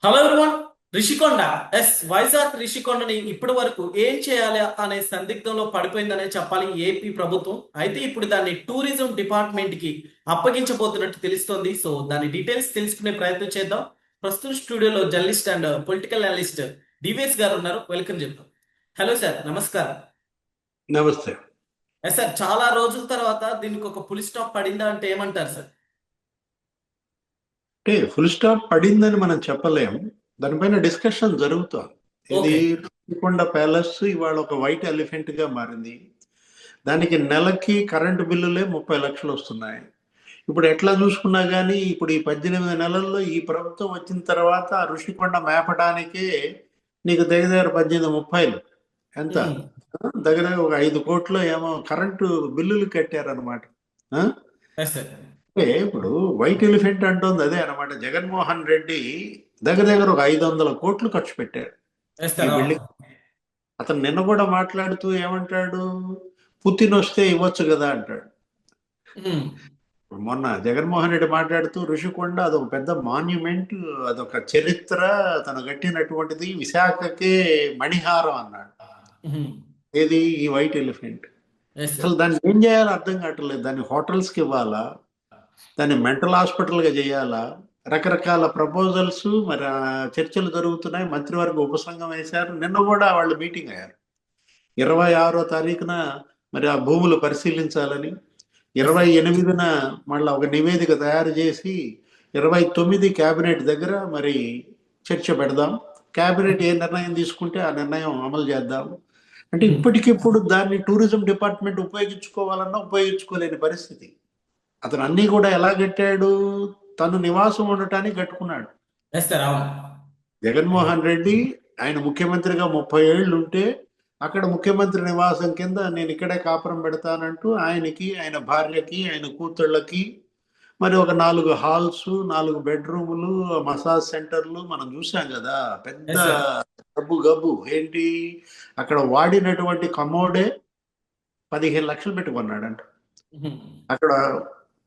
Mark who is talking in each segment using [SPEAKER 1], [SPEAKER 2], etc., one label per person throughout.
[SPEAKER 1] Hello everyone. Rishikonda. Vizag రిషికొండని ఇప్పటి వరకు ఏం చేయాలి అనే సందిగ్ధంలో పడిపోయిందనే చెప్పాలి ఏపీ ప్రభుత్వం. అయితే ఇప్పుడు దాన్ని టూరిజం డిపార్ట్మెంట్ కి అప్పగించబోతున్నట్టు తెలుస్తోంది. సో దాని డీటెయిల్స్ తెలుసుకునే ప్రయత్నం చేద్దాం. ప్రస్తుతం స్టూడియోలో journalist and political analyst DVS గారు ఉన్నారు. వెల్కమ్ చెప్తాం. హలో సార్, నమస్కారం.
[SPEAKER 2] నమస్తే.
[SPEAKER 1] సార్, చాలా రోజుల తర్వాత దీనికి ఒక పులి స్టాప్ పడిందా అంటే ఏమంటారు సార్?
[SPEAKER 2] అంటే ఫుల్ స్టాప్ పడిందని మనం చెప్పలేం. దానిపైన డిస్కషన్ జరుగుతోంది. ఇది
[SPEAKER 1] ఓకే.
[SPEAKER 2] రుషికొండ ప్యాలెస్ ఇవాళ ఒక వైట్ ఎలిఫెంట్ గా మారింది. దానికి నెలకి కరెంటు బిల్లులే 30 లక్షలు వస్తున్నాయి. ఇప్పుడు ఎట్లా చూసుకున్నా కానీ ఇప్పుడు ఈ 18 నెలల్లో ఈ ప్రభుత్వం వచ్చిన తర్వాత ఆ రుషికొండ మేపడానికే నీకు దగ్గర దగ్గర 18-30 ఎంత
[SPEAKER 1] ఉమ్.
[SPEAKER 2] దగ్గర ఒక 5 కోట్లు ఏమో కరెంటు బిల్లులు కట్టారనమాట.
[SPEAKER 1] Yes sir.
[SPEAKER 2] అంటే ఇప్పుడు వైట్ ఎలిఫెంట్ అంటుంది అదే అనమాట. జగన్మోహన్ రెడ్డి దగ్గర దగ్గర ఒక 500 కోట్లు ఖర్చు పెట్టారు
[SPEAKER 1] ఎస్
[SPEAKER 2] ఈ
[SPEAKER 1] సార్, అవును.
[SPEAKER 2] బిల్డింగ్. అతను నిన్న కూడా మాట్లాడుతూ ఏమంటాడు, పుతిన్ వస్తే ఇవ్వచ్చు కదా అంటాడు.
[SPEAKER 1] ఉమ్.
[SPEAKER 2] మొన్న జగన్మోహన్ రెడ్డి మాట్లాడుతూ ఋషికొండ అదొక పెద్ద మాన్యుమెంట్, అదొక చరిత్ర, తను కట్టినటువంటిది విశాఖకే మణిహారం అన్నాడు.
[SPEAKER 1] ఉమ్.
[SPEAKER 2] ఏది ఈ వైట్ ఎలిఫెంట్.
[SPEAKER 1] Yes sir.
[SPEAKER 2] అసలు దాన్ని ఏం చేయాలో అర్థం కావట్లేదు. దాన్ని హోటల్స్కి ఇవ్వాలా, దాన్ని మెంటల్ హాస్పిటల్గా చేయాలా, రకరకాల ప్రపోజల్స్ మరి చర్చలు జరుగుతున్నాయి. మంత్రివర్గ ఉపసంఘం వేశారు. నిన్న కూడా వాళ్ళు మీటింగ్ అయ్యారు. 26వ తారీఖున మరి ఆ భూములు పరిశీలించాలని,
[SPEAKER 1] ఎస్ సార్.
[SPEAKER 2] 28న మళ్ళీ ఒక నివేదిక తయారు చేసి 29 క్యాబినెట్ దగ్గర మరి చర్చ పెడదాం. క్యాబినెట్ ఏ నిర్ణయం తీసుకుంటే ఆ నిర్ణయం అమలు చేద్దాం. అంటే
[SPEAKER 1] ఉమ్.
[SPEAKER 2] ఇప్పటికిప్పుడు దాన్ని టూరిజం డిపార్ట్మెంట్ ఉపయోగించుకోవాలన్నా ఉపయోగించుకోలేని పరిస్థితి. అతను అన్నీ కూడా ఎలా కట్టాడు, తను నివాసం ఉండటానికి కట్టుకున్నాడు.
[SPEAKER 1] ఎస్ సార్, అవును.
[SPEAKER 2] జగన్మోహన్ రెడ్డి ఆయన ముఖ్యమంత్రిగా 30 ఏళ్ళు ఉంటే అక్కడ ముఖ్యమంత్రి నివాసం కింద నేను ఇక్కడే కాపురం పెడతానంటూ ఆయనకి, ఆయన భార్యకి, ఆయన కూతుళ్ళకి మరి ఒక 4 హాల్స్, 4 బెడ్రూములు, మసాజ్ సెంటర్లు మనం చూసాం కదా. పెద్ద
[SPEAKER 1] ఎస్ సార్.
[SPEAKER 2] గబ్బు గబ్బు ఏంటి, అక్కడ వాడినటువంటి కమోడే 15 లక్షలు పెట్టుకున్నాడంట.
[SPEAKER 1] ఉహుం.
[SPEAKER 2] అక్కడ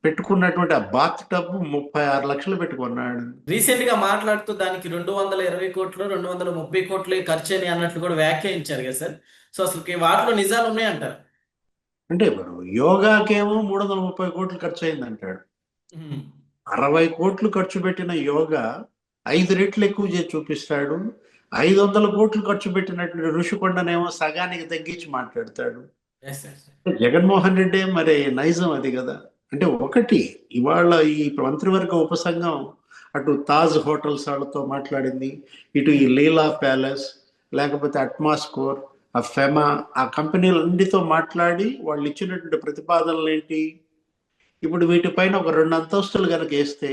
[SPEAKER 2] పెట్టుకున్నటువంటి ఆ బాత్ టబ్ 36 లక్షలు పెట్టుకున్నాడు.
[SPEAKER 1] రీసెంట్ గా మాట్లాడుతూ దానికి 220 కోట్లు, 230 కోట్లు ఖర్చు అని అన్నట్లు కూడా వ్యాఖ్యానించారు కదా సార్. సో అసలు వాటిలో నిజాలు ఉన్నాయంటారు?
[SPEAKER 2] అంటే ఇప్పుడు యోగాకేమో 330 కోట్లు ఖర్చు అయింది అంటాడు.
[SPEAKER 1] ఉహుం.
[SPEAKER 2] 60 కోట్లు ఖర్చు పెట్టిన యోగా 5 రెట్లు ఎక్కువ చేసి చూపిస్తాడు. 500 కోట్లు ఖర్చు పెట్టినటువంటి ఋషికొండనేమో సగానికి తగ్గించి మాట్లాడతాడు.
[SPEAKER 1] Yes sir.
[SPEAKER 2] జగన్మోహన్ రెడ్డి మరి నైజం అది కదా. అంటే ఒకటి, ఇవాళ ఈ మంత్రివర్గ ఉపసంఘం అటు తాజ్ హోటల్స్ వాళ్ళతో మాట్లాడింది, ఇటు ఈ లీలా ప్యాలెస్, లేకపోతే అట్మాస్కోర్, ఆ ఫెమా, ఆ కంపెనీలన్నిటితో మాట్లాడి వాళ్ళు ఇచ్చినటువంటి ప్రతిపాదనలు ఏంటి, ఇప్పుడు వీటిపైన ఒక 2 అంతస్తులు కనుక వేస్తే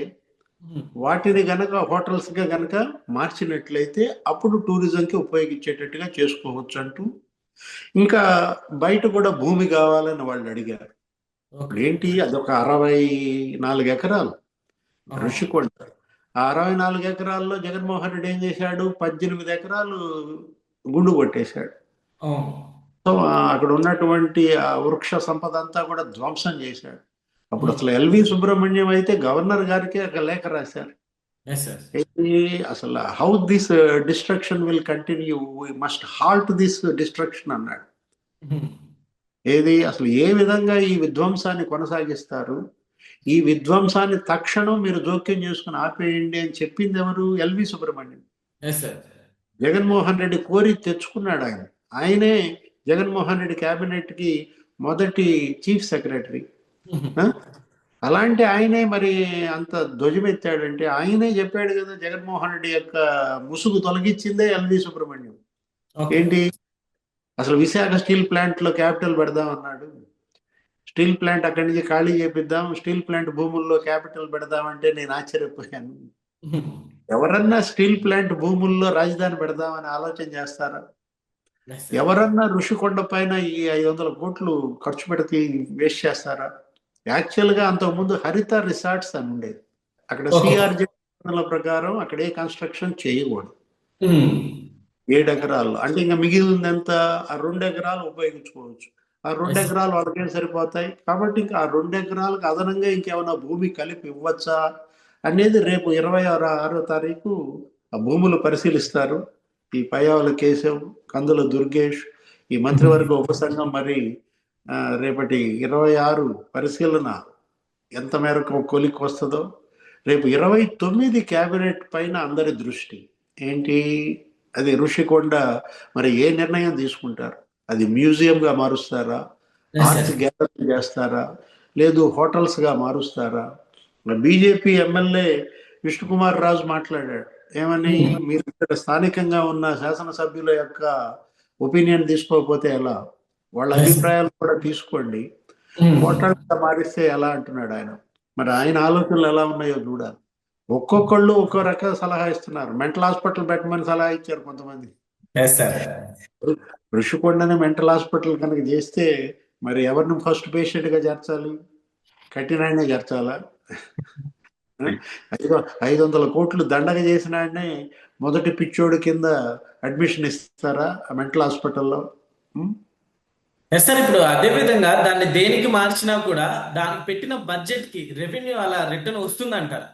[SPEAKER 1] ఉహుం.
[SPEAKER 2] వాటిని గనక హోటల్స్గా గనక మార్చినట్లయితే అప్పుడు టూరిజంకి ఉపయోగించేటట్టుగా చేసుకోవచ్చు అంటూ, ఇంకా బయట కూడా భూమి కావాలని వాళ్ళు అడిగారు. ఇప్పుడు
[SPEAKER 1] ఓకే.
[SPEAKER 2] ఏంటి, అదొక 64 ఎకరాలు
[SPEAKER 1] ఆహా.
[SPEAKER 2] ఋషికొండ. ఆ 64 ఎకరాల్లో జగన్మోహన్ రెడ్డి ఏం చేశాడు, 18 ఎకరాలు గుండు కొట్టేశాడు.
[SPEAKER 1] అవును.
[SPEAKER 2] సో అక్కడ ఉన్నటువంటి ఆ వృక్ష సంపద అంతా కూడా ధ్వంసం చేశాడు. అప్పుడు
[SPEAKER 1] ఉమ్.
[SPEAKER 2] అసలు ఎల్వి సుబ్రహ్మణ్యం అయితే గవర్నర్ గారికి ఒక లేఖ రాశారు.
[SPEAKER 1] Yes sir.
[SPEAKER 2] ఏంటి అసలు, how this destruction will continue, we must halt this destruction అన్నాడు.
[SPEAKER 1] ఉహుం.
[SPEAKER 2] ఏది అసలు ఏ విధంగా ఈ విధ్వంసాన్ని కొనసాగిస్తారు, ఈ విధ్వంసాన్ని తక్షణం మీరు జోక్యం చేసుకుని ఆపేయండి అని చెప్పింది ఎవరు, LV Subrahmanyam.
[SPEAKER 1] Yes sir.
[SPEAKER 2] Jaganmohan Reddy కోరి తెచ్చుకున్నాడు ఆయన. ఆయనే జగన్మోహన్ రెడ్డి క్యాబినెట్ కి మొదటి చీఫ్ సెక్రటరీ.
[SPEAKER 1] ఉహుం.
[SPEAKER 2] అలాంటి ఆయనే మరి అంత ధ్వజమెత్తాడంటే ఆయనే చెప్పాడు కదా, జగన్మోహన్ రెడ్డి యొక్క ముసుగు తొలగించిందే ఎల్వి సుబ్రహ్మణ్యం.
[SPEAKER 1] ఓకే.
[SPEAKER 2] ఏంటి, అసలు విశాఖ స్టీల్ ప్లాంట్ లో క్యాపిటల్ పెడదాం అన్నాడు. స్టీల్ ప్లాంట్ అక్కడి నుంచి ఖాళీ చేపిద్దాం, స్టీల్ ప్లాంట్ భూముల్లో క్యాపిటల్ పెడదామంటే నేను ఆశ్చర్యపోయాను.
[SPEAKER 1] ఉహుం.
[SPEAKER 2] ఎవరన్నా స్టీల్ ప్లాంట్ భూముల్లో రాజధాని పెడదామని ఆలోచన చేస్తారా?
[SPEAKER 1] Yes sir.
[SPEAKER 2] ఎవరన్నా ఋషికొండ పైన ఈ 500 కోట్లు ఖర్చు పెడితే వేస్ట్ చేస్తారా? యాక్చువల్గా అంతకుముందు హరిత రిసార్ట్స్ అని ఉండేది. అక్కడ
[SPEAKER 1] ఓకే.
[SPEAKER 2] సిఆర్జే ప్రకారం అక్కడ ఏ కన్స్ట్రక్షన్ చేయకూడదు.
[SPEAKER 1] ఉమ్.
[SPEAKER 2] 7 ఎకరాలు అంటే ఇంకా మిగిలిందంతా ఆ 2 ఎకరాలు ఉపయోగించుకోవచ్చు. ఆ రెండు
[SPEAKER 1] ఎస్.
[SPEAKER 2] ఎకరాలు వాళ్ళకేం సరిపోతాయి కాబట్టి ఇంకా ఆ 2 ఎకరాలకు అదనంగా ఇంకేమైనా భూమి కలిపి ఇవ్వచ్చా అనేది రేపు 26వ తారీఖు ఆ భూములు పరిశీలిస్తారు. ఈ పయ్యావుల కేశవ్, కందుల దుర్గేష్, ఈ మంత్రివర్గ ఉపసంఘం మరి రేపటి 26 పరిశీలన ఎంత మేరకు కొలికి వస్తుందో, రేపు 29 క్యాబినెట్ పైన అందరి దృష్టి ఏంటి, అది ఋషికొండ మరి ఏ నిర్ణయం తీసుకుంటారు. అది మ్యూజియంగా మారుస్తారా,
[SPEAKER 1] ఎస్
[SPEAKER 2] ఆర్ట్
[SPEAKER 1] సార్.
[SPEAKER 2] గ్యాలరీ చేస్తారా, లేదు హోటల్స్గా మారుస్తారా. బీజేపీ ఎమ్మెల్యే విష్ణుకుమార్ రాజు మాట్లాడాడు ఏమని, మీరు ఇక్కడ స్థానికంగా ఉన్న శాసనసభ్యుల యొక్క ఒపీనియన్ తీసుకోకపోతే ఎలా, వాళ్ళ
[SPEAKER 1] ఎస్.
[SPEAKER 2] అభిప్రాయాలు కూడా తీసుకోండి, హోటల్గా మారిస్తే ఎలా అంటున్నాడు ఆయన. మరి ఆయన ఆలోచనలు ఎలా ఉన్నాయో చూడాలి. ఒక్కొక్కళ్ళు ఒక్కో రకాల సలహా ఇస్తున్నారు. మెంటల్ హాస్పిటల్ పెట్టమని సలహా ఇచ్చారు కొంతమంది.
[SPEAKER 1] Yes sir.
[SPEAKER 2] ఋషికొండని మెంటల్ హాస్పిటల్ కనుక చేస్తే మరి ఎవరిని ఫస్ట్ పేషెంట్ గా చేర్చాలి, కట్టినాయనే చేర్చాలా. 500 కోట్లు దండగ చేసిన ఆయనే మొదటి పిచ్చోడు కింద అడ్మిషన్ ఇస్తారా ఆ మెంటల్ హాస్పిటల్లో.
[SPEAKER 1] ఎస్ సార్, ఇప్పుడు అదే విధంగా దాన్ని దేనికి మార్చినా కూడా దానికి పెట్టిన బడ్జెట్ కి రెవెన్యూ అలా రిటర్న్ వస్తుందంటారు.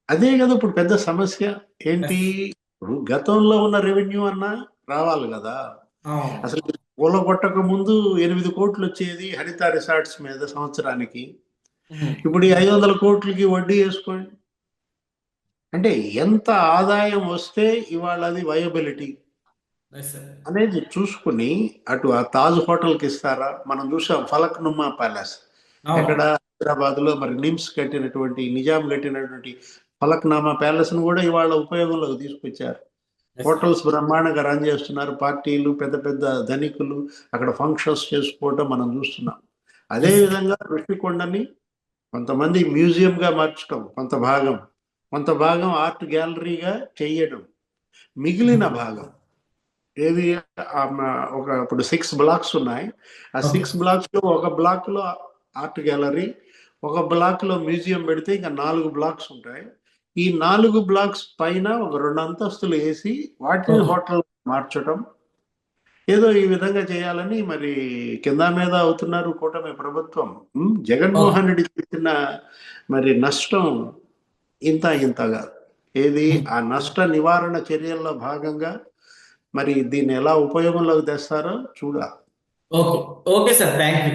[SPEAKER 2] అదే కదా ఇప్పుడు పెద్ద సమస్య ఏంటి.
[SPEAKER 1] ఎస్.
[SPEAKER 2] ఇప్పుడు గతంలో ఉన్న రెవెన్యూ అన్నా రావాలి కదా.
[SPEAKER 1] అవును.
[SPEAKER 2] అసలు పూల కొట్టక ముందు 8 కోట్లు వచ్చేది హరిత రిసార్ట్స్ మీద సంవత్సరానికి. ఇప్పుడు ఈ 500 కోట్లకి వడ్డీ వేసుకోండి. అంటే ఎంత ఆదాయం వస్తే ఇవాళ అది వయబిలిటీ
[SPEAKER 1] ఎస్ సార్.
[SPEAKER 2] అనేది చూసుకుని అటు ఆ తాజ్ హోటల్కి ఇస్తారా. మనం చూసాం ఫలక్నుమా ప్యాలెస్ ఎక్కడ,
[SPEAKER 1] అవును.
[SPEAKER 2] హైదరాబాద్ లో మరి నిమ్స్ కట్టినటువంటి, నిజాం కట్టినటువంటి ఫలక్నామా ప్యాలెస్ ను కూడా ఇవాళ ఉపయోగంలోకి తీసుకొచ్చారు.
[SPEAKER 1] Yes sir.
[SPEAKER 2] హోటల్స్ బ్రహ్మాండంగా రన్ చేస్తున్నారు. పార్టీలు, పెద్ద పెద్ద ధనికులు అక్కడ ఫంక్షన్స్ చేసుకోవటం మనం చూస్తున్నాం. అదే
[SPEAKER 1] ఎస్.
[SPEAKER 2] విధంగా ఋషికొండని కొంతమంది మ్యూజియంగా మార్చడం, కొంత భాగం ఆర్ట్ గ్యాలరీగా చేయడం, మిగిలిన భాగం ఏది ఒక ఇప్పుడు 6 బ్లాక్స్ ఉన్నాయి. ఆ
[SPEAKER 1] ఓకే.
[SPEAKER 2] 6 బ్లాక్స్ లో ఒక బ్లాక్ లో ఆర్ట్ గ్యాలరీ, ఒక బ్లాక్ లో మ్యూజియం పెడితే ఇంకా 4 బ్లాక్స్ ఉంటాయి. ఈ 4 బ్లాక్స్ పైన ఒక 2 అంతస్తులు వేసి వాటిని
[SPEAKER 1] ఓకే.
[SPEAKER 2] హోటల్ మార్చడం, ఏదో ఈ విధంగా చేయాలని మరి కింద మీద అవుతున్నారు కూటమి ప్రభుత్వం.
[SPEAKER 1] ఓకే.
[SPEAKER 2] జగన్మోహన్ రెడ్డి చేసిన మరి నష్టం ఇంతగా ఏది, ఆ నష్ట నివారణ చర్యల్లో భాగంగా మరి దీన్ని ఎలా ఉపయోగంలోకి తెస్తారో చూడాలి.
[SPEAKER 1] Okay. Okay sir, thank you.